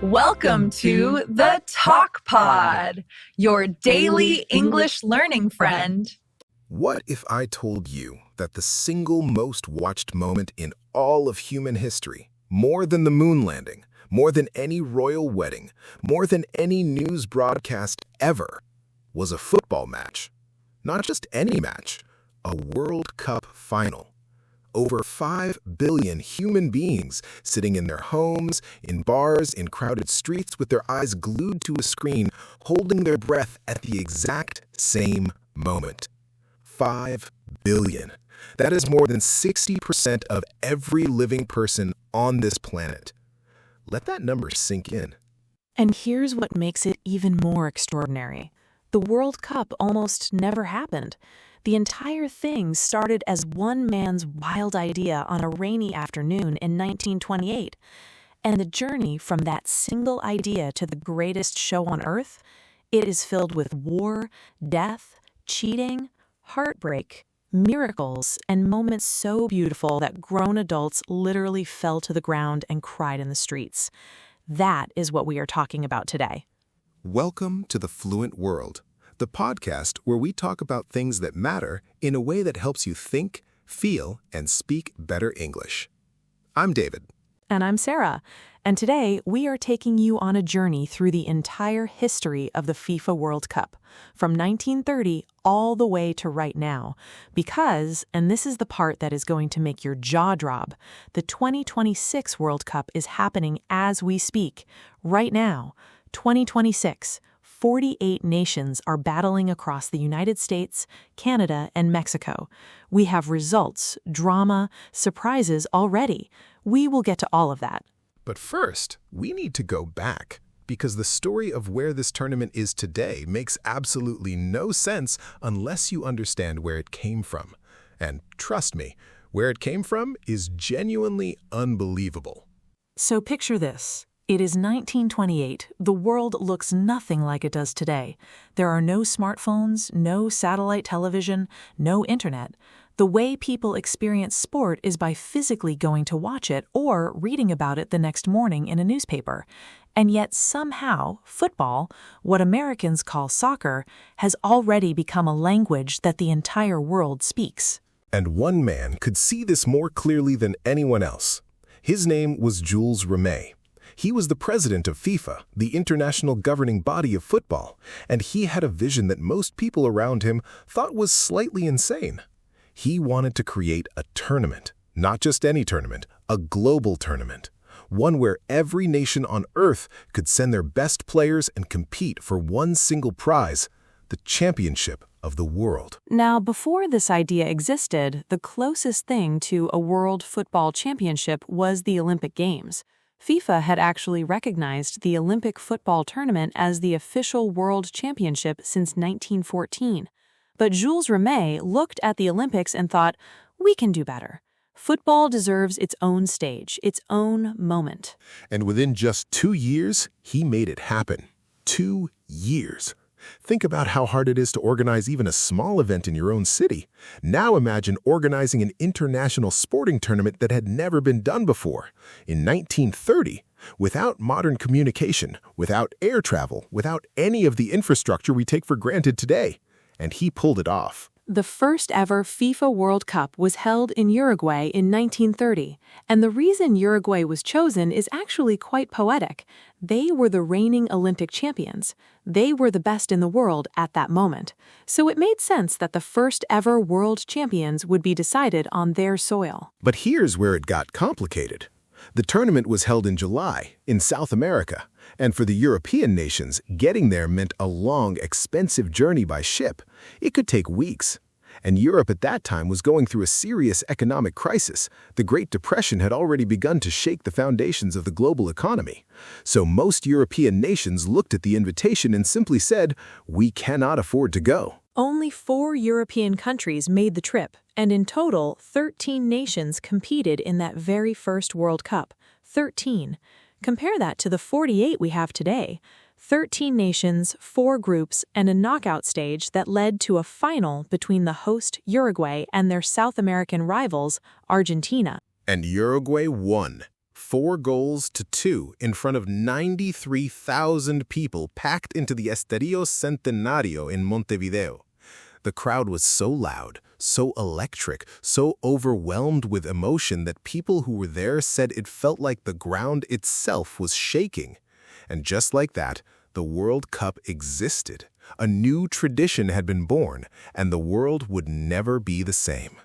Welcome to the Talk Pod, your daily English learning friend. What if I told you that the single most watched moment in all of human history, more than the moon landing, more than any royal wedding, more than any news broadcast ever, was a football match? Not just any match, a World Cup final. Over 5 billion human beings sitting in their homes, in bars, in crowded streets with their eyes glued to a screen, holding their breath at the exact same moment. 5 billion. That is more than 60% of every living person on this planet. Let that number sink in. And here's what makes it even more extraordinary. The World Cup almost never happened. The entire thing started as one man's wild idea on a rainy afternoon in 1928. And the journey from that single idea to the greatest show on earth, it is filled with war, death, cheating, heartbreak, miracles, and moments so beautiful that grown adults literally fell to the ground and cried in the streets. That is what we are talking about today. Welcome to the Fluent World, the podcast where we talk about things that matter in a way that helps you think, feel, and speak better English. I'm David. And I'm Sarah. And today we are taking you on a journey through the entire history of the FIFA World Cup, from 1930 all the way to right now. Because, and this is the part that is going to make your jaw drop, the 2026 World Cup is happening as we speak, right now. 2026. 48 nations are battling across the United States, Canada, and Mexico. We have results, drama, surprises already. We will get to all of that. But first, we need to go back, because the story of where this tournament is today makes absolutely no sense unless you understand where it came from. And trust me, where it came from is genuinely unbelievable. So picture this. It is 1928. The world looks nothing like it does today. There are no smartphones, no satellite television, no internet. The way people experience sport is by physically going to watch it or reading about it the next morning in a newspaper. And yet somehow, football, what Americans call soccer, has already become a language that the entire world speaks. And one man could see this more clearly than anyone else. His name was Jules Rimet. He was the president of FIFA, the international governing body of football, and he had a vision that most people around him thought was slightly insane. He wanted to create a tournament, not just any tournament, a global tournament, one where every nation on earth could send their best players and compete for one single prize, the championship of the world. Now, before this idea existed, the closest thing to a world football championship was the Olympic Games. FIFA had actually recognized the Olympic football tournament as the official world championship since 1914. But Jules Rimet looked at the Olympics and thought, we can do better. Football deserves its own stage, its own moment. And within just 2 years, he made it happen. 2 years. Think about how hard it is to organize even a small event in your own city. Now imagine organizing an international sporting tournament that had never been done before. In 1930, without modern communication, without air travel, without any of the infrastructure we take for granted today. And he pulled it off. The first ever FIFA World Cup was held in Uruguay in 1930, and the reason Uruguay was chosen is actually quite poetic. They were the reigning Olympic champions. They were the best in the world at that moment. So it made sense that the first ever world champions would be decided on their soil. But here's where it got complicated. The tournament was held in July, in South America, and for the European nations, getting there meant a long, expensive journey by ship. It could take weeks. And Europe at that time was going through a serious economic crisis. The Great Depression had already begun to shake the foundations of the global economy. So most European nations looked at the invitation and simply said, we cannot afford to go. Only 4 European countries made the trip, and in total, 13 nations competed in that very first World Cup. 13. Compare that to the 48 we have today. 13 nations, 4 groups, and a knockout stage that led to a final between the host Uruguay and their South American rivals, Argentina. And Uruguay won. 4-2 in front of 93,000 people packed into the Estadio Centenario in Montevideo. The crowd was so loud, so electric, so overwhelmed with emotion that people who were there said it felt like the ground itself was shaking. And just like that, the World Cup existed. A new tradition had been born, and the world would never be the same.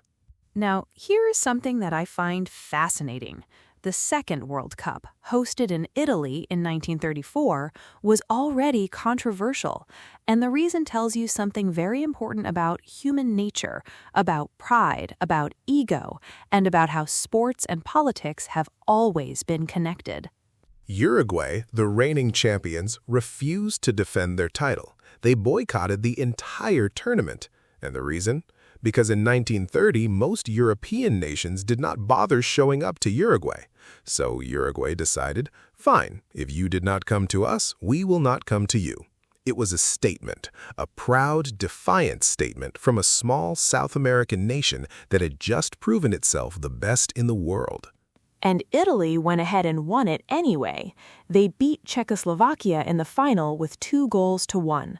Now, here is something that I find fascinating. The second World Cup, hosted in Italy in 1934, was already controversial, and the reason tells you something very important about human nature, about pride, about ego, and about how sports and politics have always been connected. Uruguay, the reigning champions, refused to defend their title. They boycotted the entire tournament. And the reason? Because in 1930, most European nations did not bother showing up to Uruguay. So Uruguay decided, fine, if you did not come to us, we will not come to you. It was a statement, a proud, defiant statement from a small South American nation that had just proven itself the best in the world. And Italy went ahead and won it anyway. They beat Czechoslovakia in the final with 2-1.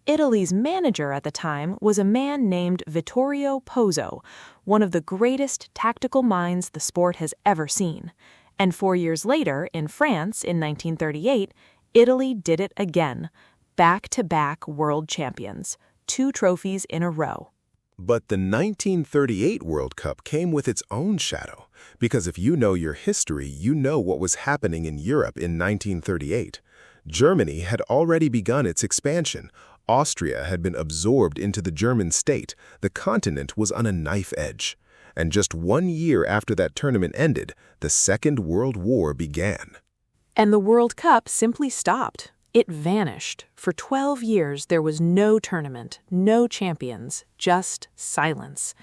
Italy's manager at the time was a man named Vittorio Pozzo, one of the greatest tactical minds the sport has ever seen. And 4 years later, in France in 1938, Italy did it again. Back-to-back world champions, 2 trophies in a row. But the 1938 World Cup came with its own shadow, because if you know your history, you know what was happening in Europe in 1938. Germany had already begun its expansion. Austria had been absorbed into the German state. The continent was on a knife edge. And just 1 year after that tournament ended, the Second World War began. And the World Cup simply stopped. It vanished. For 12 years, there was no tournament, no champions, just silence.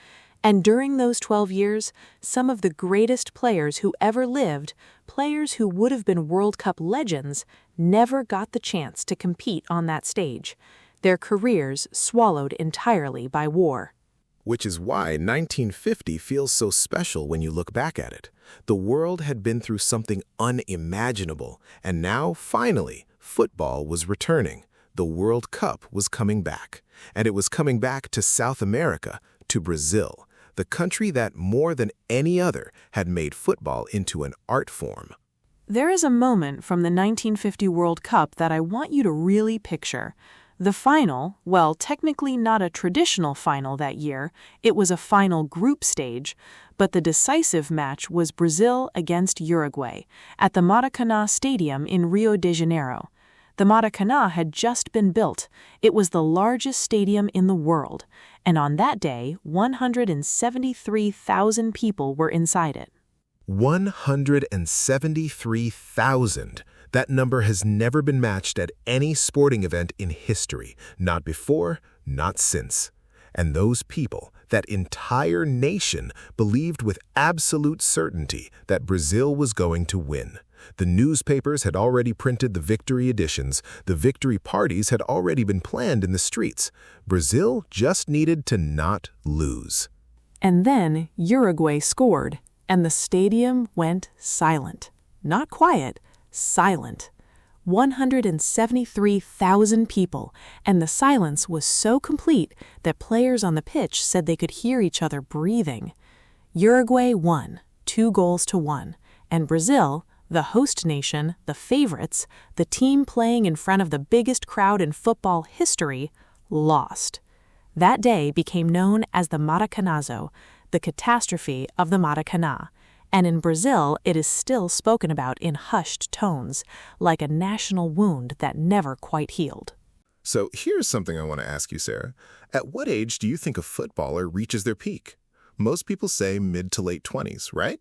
And during those 12 years, some of the greatest players who ever lived, players who would have been World Cup legends, never got the chance to compete on that stage. Their careers swallowed entirely by war. Which is why 1950 feels so special when you look back at it. The world had been through something unimaginable, and now, finally, football was returning. The World Cup was coming back, and it was coming back to South America, to Brazil, the country that more than any other had made football into an art form. There is a moment from the 1950 World Cup that I want you to really picture. The final, well, technically not a traditional final that year, it was a final group stage, but the decisive match was Brazil against Uruguay at the Maracanã Stadium in Rio de Janeiro. The Maracanã had just been built. It was the largest stadium in the world, and on that day, 173,000 people were inside it. 173,000. That number has never been matched at any sporting event in history, not before, not since. And those people, that entire nation, believed with absolute certainty that Brazil was going to win. The newspapers had already printed the victory editions. The victory parties had already been planned in the streets. Brazil just needed to not lose. And then Uruguay scored, and the stadium went silent. Not quiet, silent. 173,000 people, and the silence was so complete that players on the pitch said they could hear each other breathing. Uruguay won, 2-1, and Brazil, the host nation, the favorites, the team playing in front of the biggest crowd in football history, lost. That day became known as the Maracanazo, the catastrophe of the Maracanã. And in Brazil, it is still spoken about in hushed tones, like a national wound that never quite healed. So here's something I want to ask you, Sarah. At what age do you think a footballer reaches their peak? Most people say mid to late 20s, right?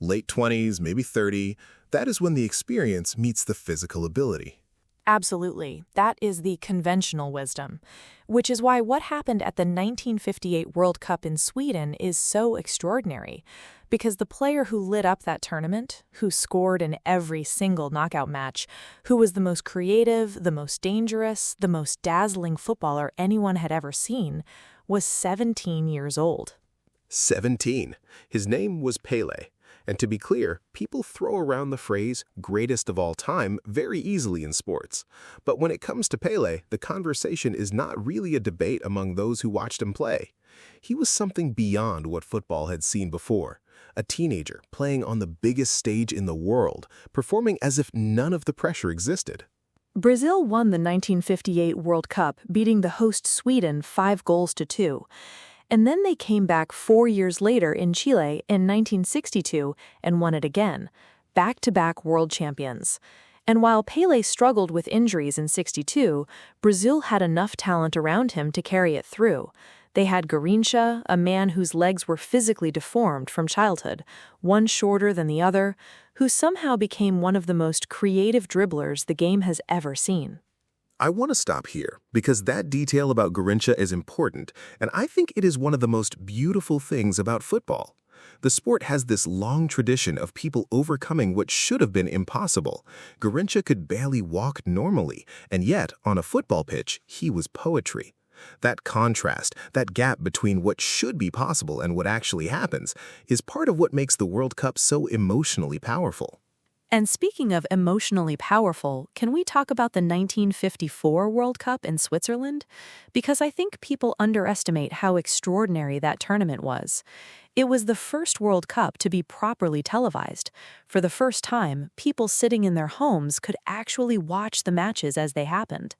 Late 20s, maybe 30. That is when the experience meets the physical ability. Absolutely. That is the conventional wisdom, which is why what happened at the 1958 World Cup in Sweden is so extraordinary, because the player who lit up that tournament, who scored in every single knockout match, who was the most creative, the most dangerous, the most dazzling footballer anyone had ever seen, was 17 years old. 17. His name was Pelé. And to be clear, people throw around the phrase greatest of all time very easily in sports. But when it comes to Pelé, the conversation is not really a debate among those who watched him play. He was something beyond what football had seen before. A teenager playing on the biggest stage in the world, performing as if none of the pressure existed. Brazil won the 1958 World Cup, beating the host Sweden 5-2. And then they came back 4 years later in Chile in 1962 and won it again, back-to-back world champions. And while Pelé struggled with injuries in '62, Brazil had enough talent around him to carry it through. They had Garrincha, a man whose legs were physically deformed from childhood, one shorter than the other, who somehow became one of the most creative dribblers the game has ever seen. I want to stop here because that detail about Garrincha is important, and I think it is one of the most beautiful things about football. The sport has this long tradition of people overcoming what should have been impossible. Garrincha could barely walk normally, and yet, on a football pitch, he was poetry. That contrast, that gap between what should be possible and what actually happens, is part of what makes the World Cup so emotionally powerful. And speaking of emotionally powerful, can we talk about the 1954 World Cup in Switzerland? Because I think people underestimate how extraordinary that tournament was. It was the first World Cup to be properly televised. For the first time, people sitting in their homes could actually watch the matches as they happened.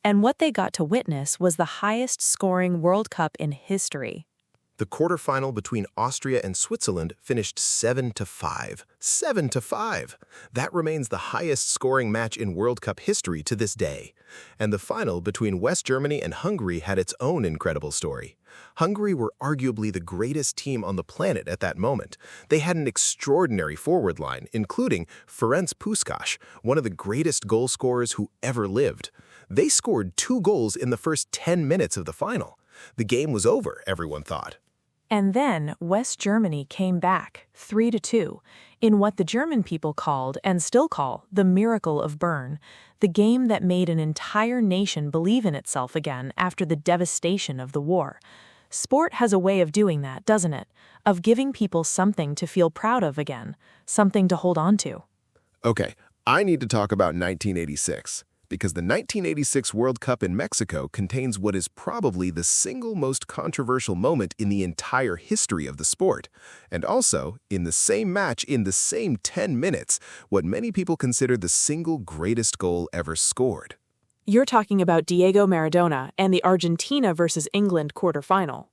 And what they got to witness was the highest-scoring World Cup in history. The quarterfinal between Austria and Switzerland finished 7-5. 7-5! That remains the highest-scoring match in World Cup history to this day. And the final between West Germany and Hungary had its own incredible story. Hungary were arguably the greatest team on the planet at that moment. They had an extraordinary forward line, including Ferenc Puskás, one of the greatest goal scorers who ever lived. They scored 2 goals in the first 10 minutes of the final. The game was over, everyone thought. And then West Germany came back, 3-2, in what the German people called, and still call, the miracle of Bern, the game that made an entire nation believe in itself again after the devastation of the war. Sport has a way of doing that, doesn't it? Of giving people something to feel proud of again, something to hold on to. Okay, I need to talk about 1986. Because the 1986 World Cup in Mexico contains what is probably the single most controversial moment in the entire history of the sport. And also, in the same match, in the same 10 minutes, what many people consider the single greatest goal ever scored. You're talking about Diego Maradona and the Argentina versus England quarterfinal.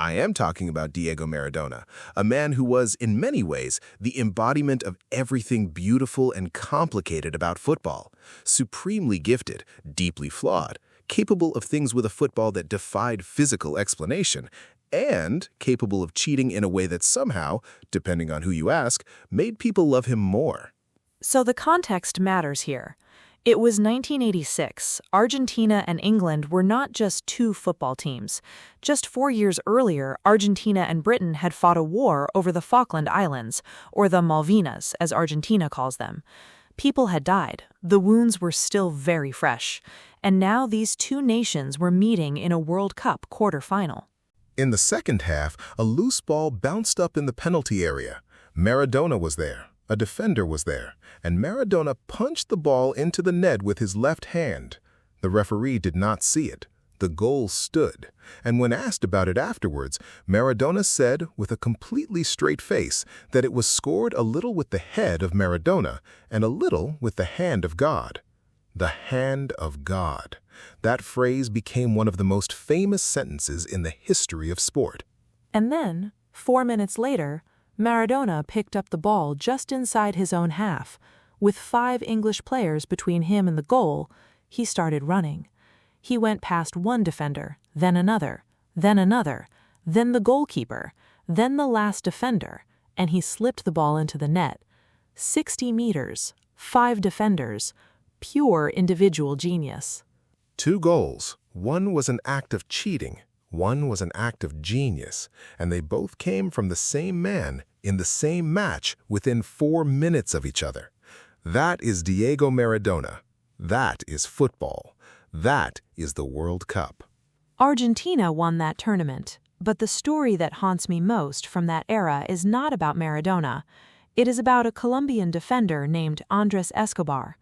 I am talking about Diego Maradona, a man who was, in many ways, the embodiment of everything beautiful and complicated about football. Supremely gifted, deeply flawed, capable of things with a football that defied physical explanation, and capable of cheating in a way that somehow, depending on who you ask, made people love him more. So the context matters here. It was 1986. Argentina and England were not just 2 football teams. Just 4 years earlier, Argentina and Britain had fought a war over the Falkland Islands, or the Malvinas, as Argentina calls them. People had died. The wounds were still very fresh. And now these 2 nations were meeting in a World Cup quarterfinal. In the second half, a loose ball bounced up in the penalty area. Maradona was there. A defender was there, and Maradona punched the ball into the net with his left hand. The referee did not see it. The goal stood, and when asked about it afterwards, Maradona said with a completely straight face that it was scored a little with the head of Maradona and a little with the hand of God. The hand of God. That phrase became one of the most famous sentences in the history of sport. And then, 4 minutes later, Maradona picked up the ball just inside his own half. With 5 English players between him and the goal, he started running. He went past one defender, then another, then the goalkeeper, then the last defender, and he slipped the ball into the net. 60 meters, 5 defenders, pure individual genius. 2 goals. One was an act of cheating. One was an act of genius, and they both came from the same man in the same match within 4 minutes of each other. That is Diego Maradona. That is football. That is the World Cup. Argentina won that tournament, but the story that haunts me most from that era is not about Maradona. It is about a Colombian defender named Andres Escobar,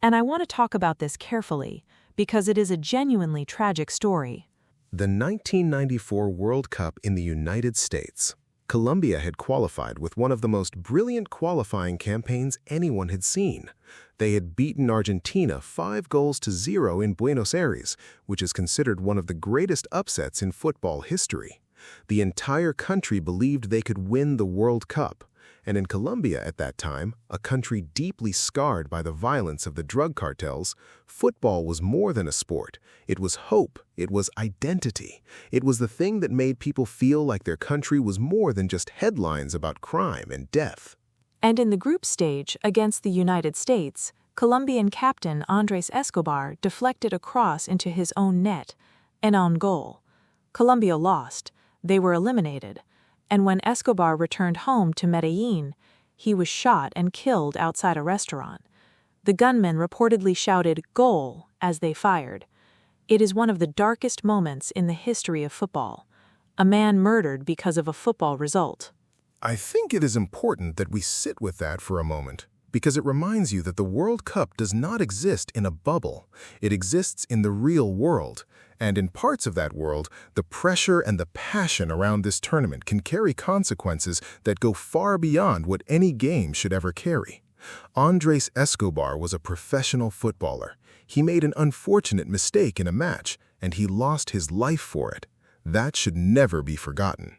and I want to talk about this carefully because it is a genuinely tragic story. The 1994 World Cup in the United States. Colombia had qualified with one of the most brilliant qualifying campaigns anyone had seen. They had beaten Argentina 5-0 in Buenos Aires, which is considered one of the greatest upsets in football history. The entire country believed they could win the World Cup. And in Colombia at that time, a country deeply scarred by the violence of the drug cartels, football was more than a sport. It was hope. It was identity. It was the thing that made people feel like their country was more than just headlines about crime and death. And in the group stage against the United States, Colombian captain Andres Escobar deflected a cross into his own net, an own goal. Colombia lost. They were eliminated. And when Escobar returned home to Medellin, he was shot and killed outside a restaurant. The gunmen reportedly shouted "Goal" as they fired. It is one of the darkest moments in the history of football. A man murdered because of a football result. I think it is important that we sit with that for a moment, because it reminds you that the World Cup does not exist in a bubble. It exists in the real world. And in parts of that world, the pressure and the passion around this tournament can carry consequences that go far beyond what any game should ever carry. Andres Escobar was a professional footballer. He made an unfortunate mistake in a match, and he lost his life for it. That should never be forgotten.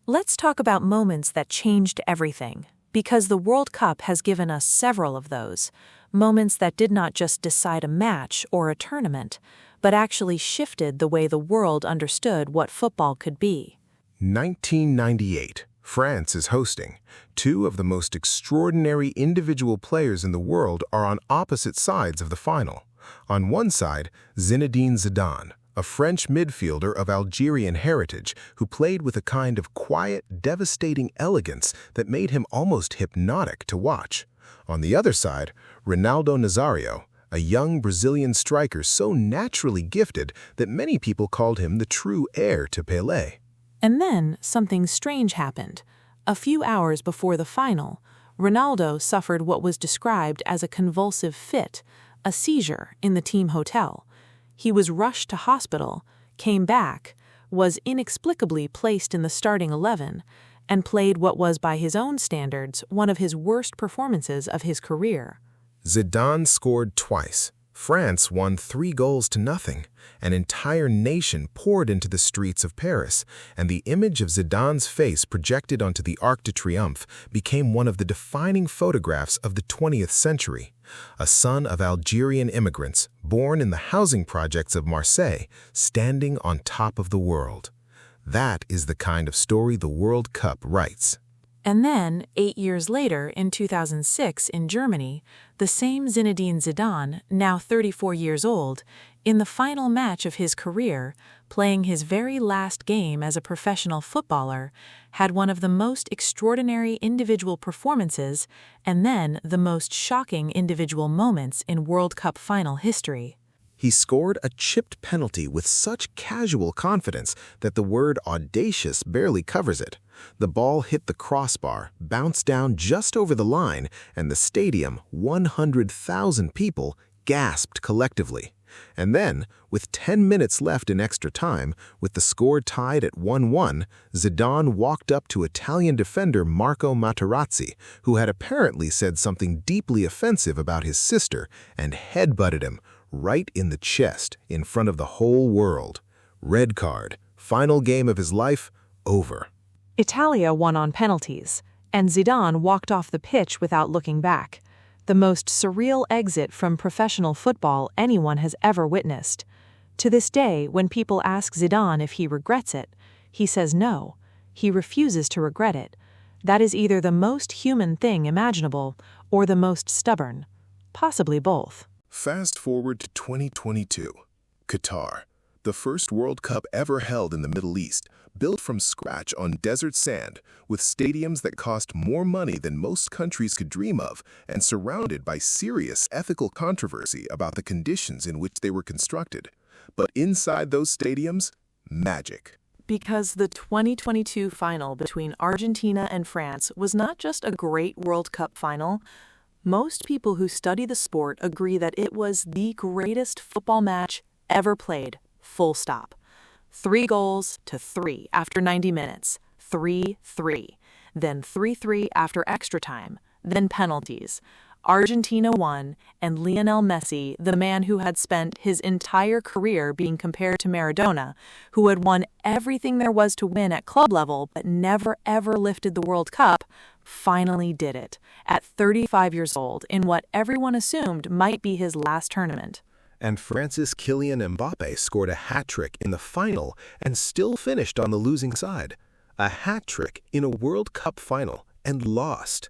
Let's talk about moments that changed everything, because the World Cup has given us several of those. Moments that did not just decide a match or a tournament, but actually shifted the way the world understood what football could be. 1998. France is hosting. Two of the most extraordinary individual players in the world are on opposite sides of the final. On one side, Zinedine Zidane, a French midfielder of Algerian heritage who played with a kind of quiet, devastating elegance that made him almost hypnotic to watch. On the other side, Ronaldo Nazário, a young Brazilian striker so naturally gifted that many people called him the true heir to Pelé. And then something strange happened. A few hours before the final, Ronaldo suffered what was described as a convulsive fit, a seizure, in the team hotel. He was rushed to hospital, came back, was inexplicably placed in the starting 11, and played what was by his own standards one of his worst performances of his career. Zidane scored twice. France won 3-0. An entire nation poured into the streets of Paris, and the image of Zidane's face projected onto the Arc de Triomphe became one of the defining photographs of the 20th century. A son of Algerian immigrants, born in the housing projects of Marseille, standing on top of the world. That is the kind of story the World Cup writes. And then, 8 years later, in 2006 in Germany, the same Zinedine Zidane, now 34 years old, in the final match of his career, playing his very last game as a professional footballer, had one of the most extraordinary individual performances and then the most shocking individual moments in World Cup final history. He scored a chipped penalty with such casual confidence that the word audacious barely covers it. The ball hit the crossbar, bounced down just over the line, and the stadium, 100,000 people, gasped collectively. And then, with 10 minutes left in extra time, with the score tied at 1-1, Zidane walked up to Italian defender Marco Materazzi, who had apparently said something deeply offensive about his sister, and headbutted him right in the chest in front of the whole world. Red card. Final game of his life, over. Italia won on penalties, and Zidane walked off the pitch without looking back. The most surreal exit from professional football anyone has ever witnessed. To this day, when people ask Zidane if he regrets it, he says no. He refuses to regret it. That is either the most human thing imaginable or the most stubborn. Possibly both. Fast forward to 2022. Qatar, the first World Cup ever held in the Middle East, built from scratch on desert sand, with stadiums that cost more money than most countries could dream of, and surrounded by serious ethical controversy about the conditions in which they were constructed. But inside those stadiums, magic. Because the 2022 final between Argentina and France was not just a great World Cup final. Most people who study the sport agree that it was the greatest football match ever played, full stop. 3 goals to 3 after 90 minutes, 3-3, then 3-3 after extra time, then penalties. Argentina won, and Lionel Messi, the man who had spent his entire career being compared to Maradona, who had won everything there was to win at club level but never ever lifted the World Cup, finally did it, at 35 years old, in what everyone assumed might be his last tournament. And France's Kylian Mbappe scored a hat-trick in the final and still finished on the losing side. A hat-trick in a World Cup final and lost.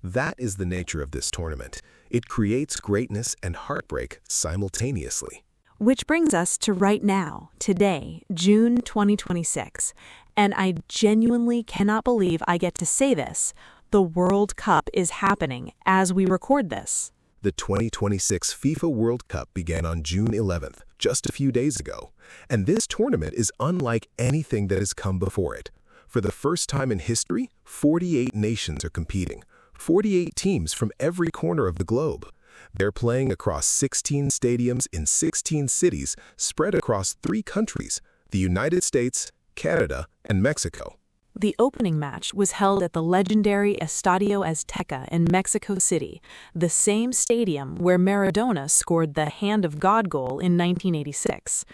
That is the nature of this tournament. It creates greatness and heartbreak simultaneously. Which brings us to right now, today, June 2026. And I genuinely cannot believe I get to say this. The World Cup is happening as we record this. The 2026 FIFA World Cup began on June 11th, just a few days ago. And this tournament is unlike anything that has come before it. For the first time in history, 48 nations are competing. 48 teams from every corner of the globe. They're playing across 16 stadiums in 16 cities spread across 3 countries, the United States, Canada, and Mexico. The opening match was held at the legendary Estadio Azteca in Mexico City, the same stadium where Maradona scored the Hand of God goal in 1986.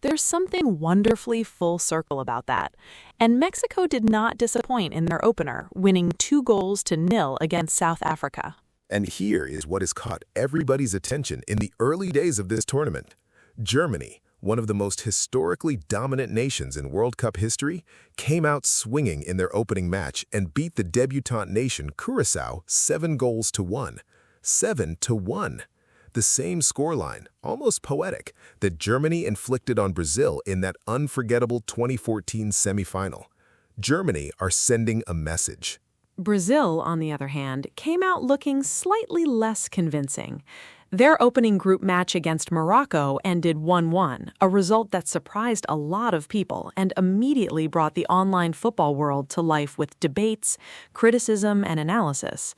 There's something wonderfully full circle about that. And Mexico did not disappoint in their opener, winning 2-0 against South Africa. And here is what has caught everybody's attention in the early days of this tournament. Germany, one of the most historically dominant nations in World Cup history, came out swinging in their opening match and beat the debutante nation Curaçao 7-1. 7-1. The same scoreline, almost poetic, that Germany inflicted on Brazil in that unforgettable 2014 semifinal. Germany are sending a message. Brazil, on the other hand, came out looking slightly less convincing. Their opening group match against Morocco ended 1-1, a result that surprised a lot of people and immediately brought the online football world to life with debates, criticism, and analysis.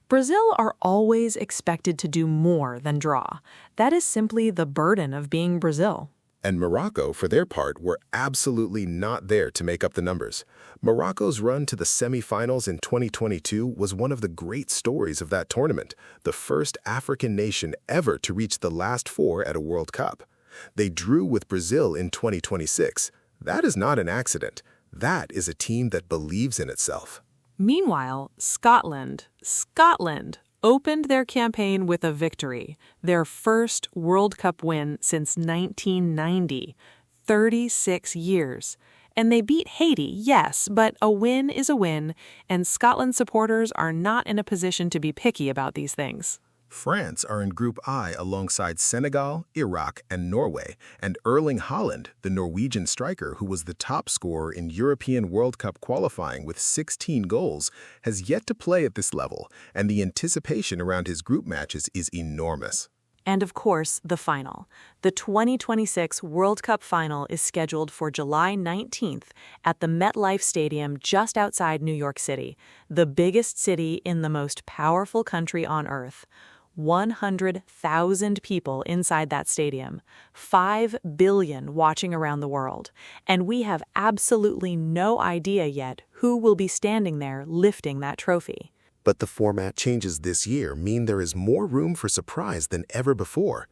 Brazil are always expected to do more than draw. That is simply the burden of being Brazil. And Morocco, for their part, were absolutely not there to make up the numbers. Morocco's run to the semifinals in 2022 was one of the great stories of that tournament, the first African nation ever to reach the last 4 at a World Cup. They drew with Brazil in 2026. That is not an accident. That is a team that believes in itself. Meanwhile, Scotland opened their campaign with a victory, their first World Cup win since 1990, 36 years. And they beat Haiti, yes, but a win is a win, and Scotland supporters are not in a position to be picky about these things. France are in Group I alongside Senegal, Iraq, and Norway, and Erling Haaland, the Norwegian striker who was the top scorer in European World Cup qualifying with 16 goals, has yet to play at this level, and the anticipation around his group matches is enormous. And of course, the final. The 2026 World Cup final is scheduled for July 19th at the MetLife Stadium just outside New York City, the biggest city in the most powerful country on earth. 100,000 people inside that stadium, 5 billion watching around the world, and we have absolutely no idea yet who will be standing there lifting that trophy. But the format changes this year mean there is more room for surprise than ever before.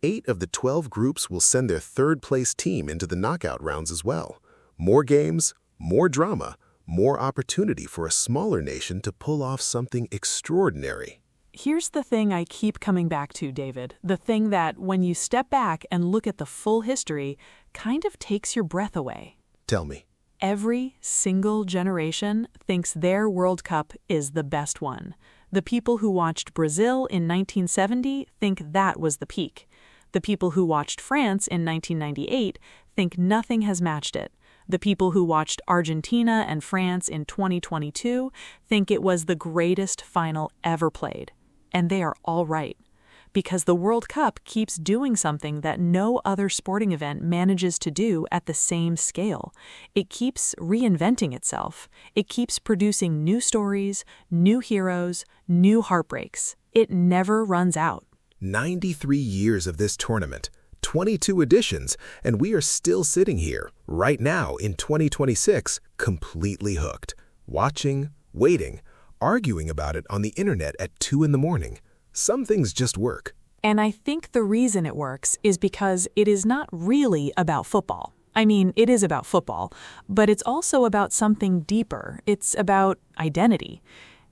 8 of the 12 groups will send their third-place team into the knockout rounds as well. More games, more drama, more opportunity for a smaller nation to pull off something extraordinary. Here's the thing I keep coming back to, David. The thing that, when you step back and look at the full history, kind of takes your breath away. Tell me. Every single generation thinks their World Cup is the best one. The people who watched Brazil in 1970 think that was the peak. The people who watched France in 1998 think nothing has matched it. The people who watched Argentina and France in 2022 think it was the greatest final ever played. And they are all right. because the World Cup keeps doing something that no other sporting event manages to do at the same scale. It keeps reinventing itself. It keeps producing new stories, new heroes, new heartbreaks. It never runs out. 93 years of this tournament, 22 editions, and we are still sitting here, right now in 2026, completely hooked. Watching, waiting, arguing about it on the internet at 2 in the morning. Some things just work. And I think the reason it works is because it is not really about football. I mean, it is about football, but it's also about something deeper. It's about identity.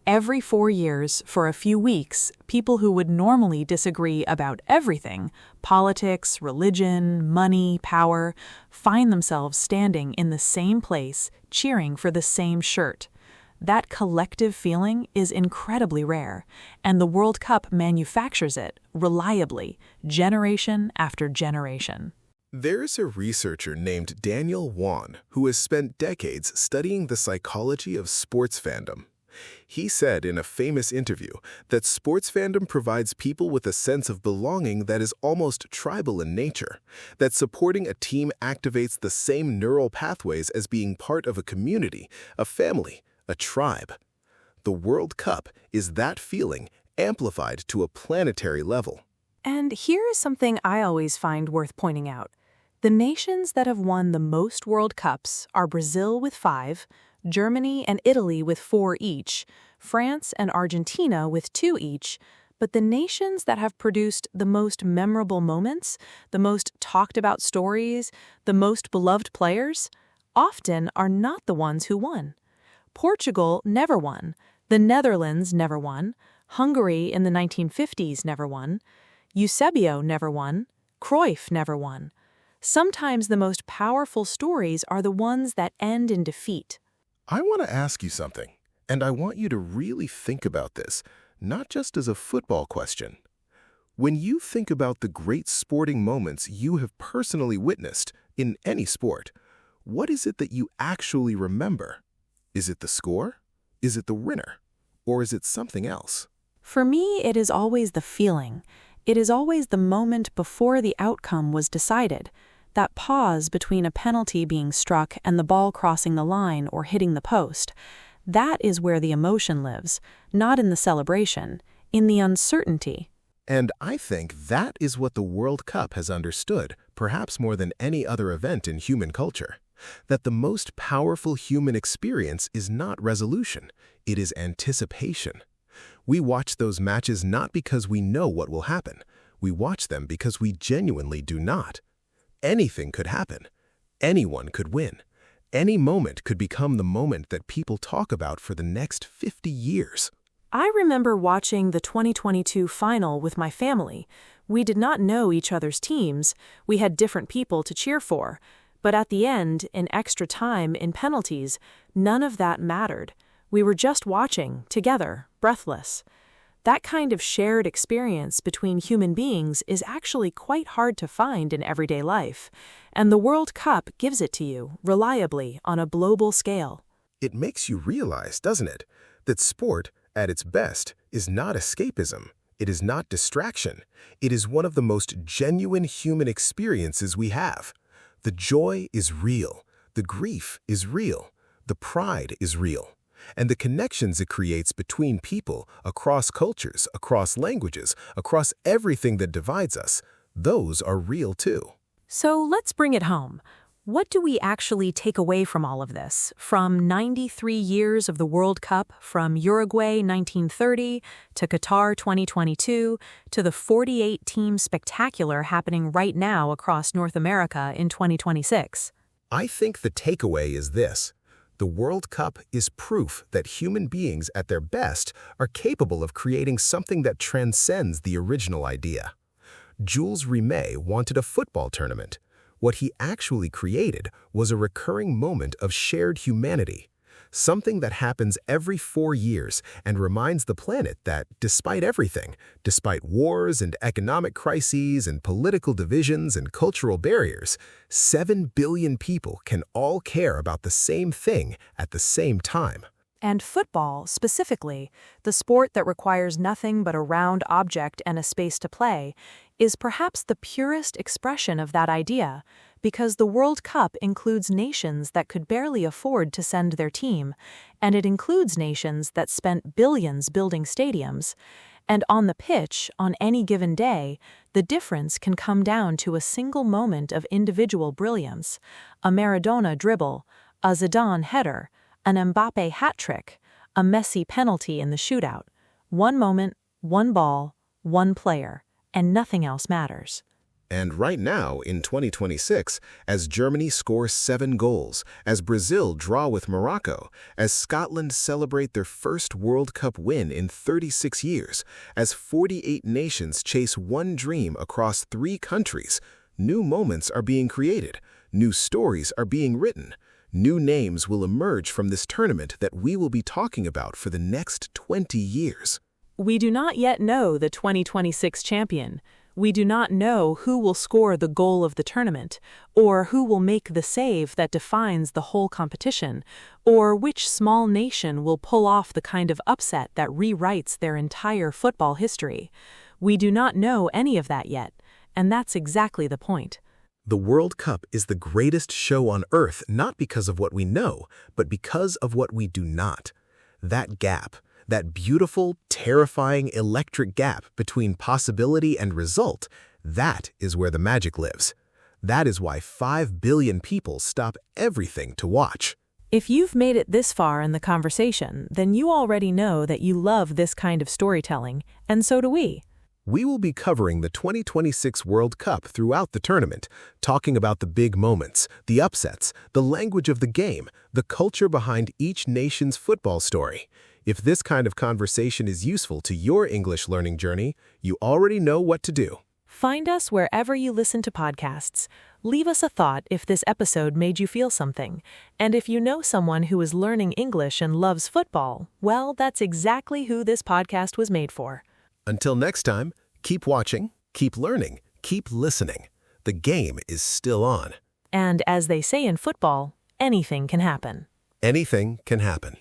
Every 4 years, for a few weeks, people who would normally disagree about everything, politics, religion, money, power, find themselves standing in the same place, cheering for the same shirt. That collective feeling is incredibly rare, and the World Cup manufactures it reliably, generation after generation. There's a researcher named Daniel Wan who has spent decades studying the psychology of sports fandom. He said in a famous interview that sports fandom provides people with a sense of belonging that is almost tribal in nature, that supporting a team activates the same neural pathways as being part of a community, a family, a tribe. The World Cup is that feeling amplified to a planetary level. And here is something I always find worth pointing out. The nations that have won the most World Cups are Brazil with 5, Germany and Italy with 4 each, France and Argentina with 2 each, but the nations that have produced the most memorable moments, the most talked about stories, the most beloved players, often are not the ones who won. Portugal never won, the Netherlands never won, Hungary in the 1950s never won, Eusebio never won, Cruyff never won. Sometimes the most powerful stories are the ones that end in defeat. I want to ask you something, and I want you to really think about this, not just as a football question. When you think about the great sporting moments you have personally witnessed in any sport, what is it that you actually remember? Is it the score? Is it the winner? Or is it something else? For me, it is always the feeling. It is always the moment before the outcome was decided. That pause between a penalty being struck and the ball crossing the line or hitting the post. That is where the emotion lives, not in the celebration, in the uncertainty. And I think that is what the World Cup has understood, perhaps more than any other event in human culture. That the most powerful human experience is not resolution, it is anticipation. We watch those matches not because we know what will happen. We watch them because we genuinely do not. Anything could happen. Anyone could win. Any moment could become the moment that people talk about for the next 50 years. I remember watching the 2022 final with my family. We did not know each other's teams. We had different people to cheer for. But at the end, in extra time, in penalties, none of that mattered. We were just watching, together, breathless. That kind of shared experience between human beings is actually quite hard to find in everyday life, and the World Cup gives it to you, reliably, on a global scale. It makes you realize, doesn't it, that sport, at its best, is not escapism. It is not distraction. It is one of the most genuine human experiences we have. The joy is real. The grief is real. The pride is real. And the connections it creates between people, across cultures, across languages, across everything that divides us, those are real too. So let's bring it home. What do we actually take away from all of this? From 93 years of the World Cup, from Uruguay 1930 to Qatar 2022, to the 48-team spectacular happening right now across North America in 2026? I think the takeaway is this. The World Cup is proof that human beings at their best are capable of creating something that transcends the original idea. Jules Rimet wanted a football tournament. What he actually created was a recurring moment of shared humanity, something that happens every 4 years and reminds the planet that despite everything, despite wars and economic crises and political divisions and cultural barriers, 7 billion people can all care about the same thing at the same time. And football, specifically, the sport that requires nothing but a round object and a space to play, is perhaps the purest expression of that idea, because the World Cup includes nations that could barely afford to send their team, and it includes nations that spent billions building stadiums. And on the pitch, on any given day, the difference can come down to a single moment of individual brilliance, a Maradona dribble, a Zidane header, an Mbappe hat trick, a Messi penalty in the shootout. One moment, one ball, one player, and nothing else matters. And right now, in 2026, as Germany scores 7 goals, as Brazil draw with Morocco, as Scotland celebrate their first World Cup win in 36 years, as 48 nations chase one dream across 3 countries, new moments are being created, new stories are being written. New names will emerge from this tournament that we will be talking about for the next 20 years. We do not yet know the 2026 champion. We do not know who will score the goal of the tournament, or who will make the save that defines the whole competition, or which small nation will pull off the kind of upset that rewrites their entire football history. We do not know any of that yet, and that's exactly the point. The World Cup is the greatest show on earth not because of what we know, but because of what we do not. That gap, that beautiful, terrifying, electric gap between possibility and result, that is where the magic lives. That is why 5 billion people stop everything to watch. If you've made it this far in the conversation, then you already know that you love this kind of storytelling, and so do we. We will be covering the 2026 World Cup throughout the tournament, talking about the big moments, the upsets, the language of the game, the culture behind each nation's football story. If this kind of conversation is useful to your English learning journey, you already know what to do. Find us wherever you listen to podcasts. Leave us a thought if this episode made you feel something. And if you know someone who is learning English and loves football, well, that's exactly who this podcast was made for. Until next time, keep watching, keep learning, keep listening. The game is still on. And as they say in football, anything can happen. Anything can happen.